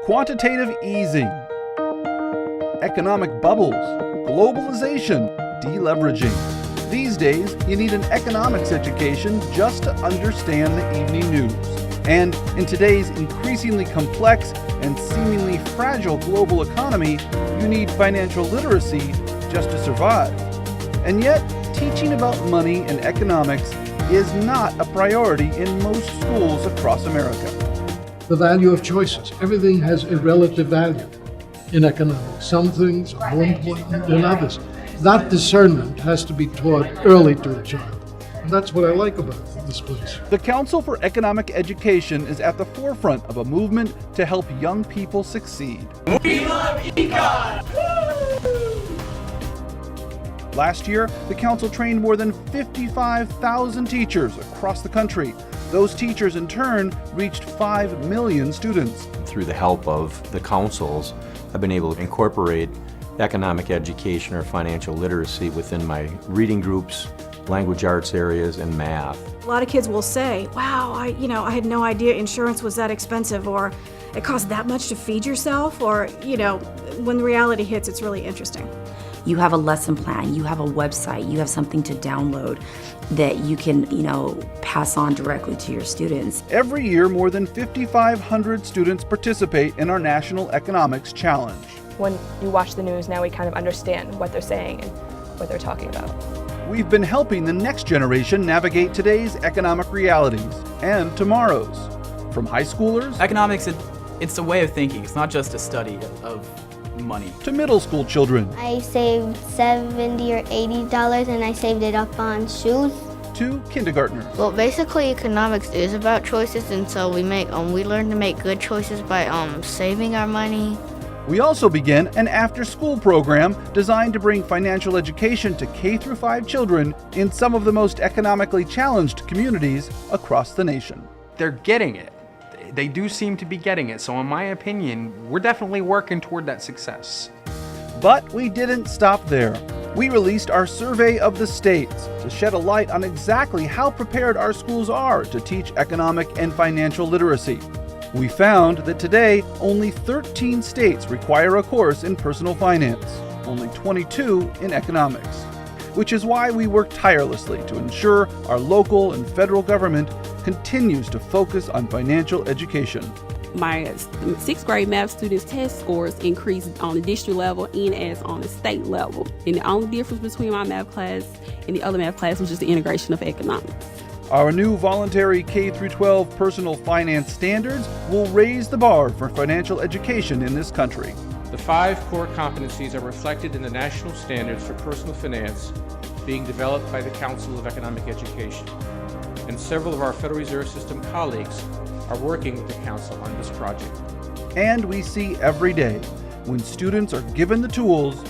quantitative easing, economic bubbles, globalization, deleveraging. These days, you need an economics education just to understand the evening news. And in today's increasingly complex and seemingly fragile global economy, you need financial literacy just to survive. And yet, teaching about money and economics is not a priority in most schools across America. The value of choices. Everything has a relative value in economics. Some things are more important than others. That discernment has to be taught early to a child. And that's what I like about this place. The Council for Economic Education is at the forefront of a movement to help young people succeed. We love econ! Last year, the council trained more than 55,000 teachers across the country. Those teachers, in turn, reached 5 million students. Through the help of the councils, I've been able to incorporate economic education or financial literacy within my reading groups, language arts areas, and math. A lot of kids will say, wow, I had no idea insurance was that expensive, or it costs that much to feed yourself, or, when the reality hits, it's really interesting. You have a lesson plan, you have a website, you have something to download that you can, pass on directly to your students. Every year, more than 5,500 students participate in our National Economics Challenge. When you watch the news, now we kind of understand what they're saying and what they're talking about. We've been helping the next generation navigate today's economic realities and tomorrow's. From high schoolers, Economics, it's a way of thinking. It's not just a study of money. To middle school children, I saved $70 or $80 and I saved it up on shoes. to kindergartners. Well, basically economics is about choices, and so we learn to make good choices by saving our money. We also begin an after-school program designed to bring financial education to K-5 children in some of the most economically challenged communities across the nation. They're getting it. They do seem to be getting it. So in my opinion, we're definitely working toward that success. But we didn't stop there. We released our survey of the states to shed a light on exactly how prepared our schools are to teach economic and financial literacy. We found that today, only 13 states require a course in personal finance, only 22 in economics, which is why we work tirelessly to ensure our local and federal government continues to focus on financial education. My 6th grade math students' test scores increased on the district level and as on the state level. And the only difference between my math class and the other math class was just the integration of economics. Our new voluntary K-12 personal finance standards will raise the bar for financial education in this country. The 5 core competencies are reflected in the national standards for personal finance being developed by the Council of Economic Education. And several of our Federal Reserve System colleagues are working with the Council on this project. And we see every day, when students are given the tools,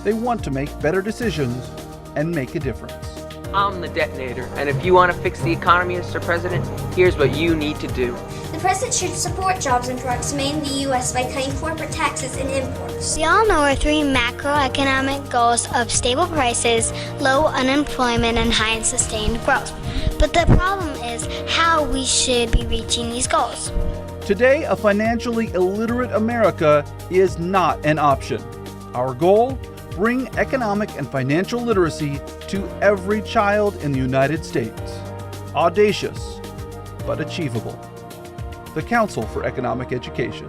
they want to make better decisions and make a difference. I'm the detonator, and if you want to fix the economy, Mr. President, here's what you need to do. The president should support jobs and products made in the U.S. by cutting corporate taxes and imports. We all know our 3 macroeconomic goals of stable prices, low unemployment, and high and sustained growth. But the problem is how we should be reaching these goals. Today, a financially illiterate America is not an option. Our goal? Bring economic and financial literacy to every child in the United States. Audacious, but achievable. The Council for Economic Education.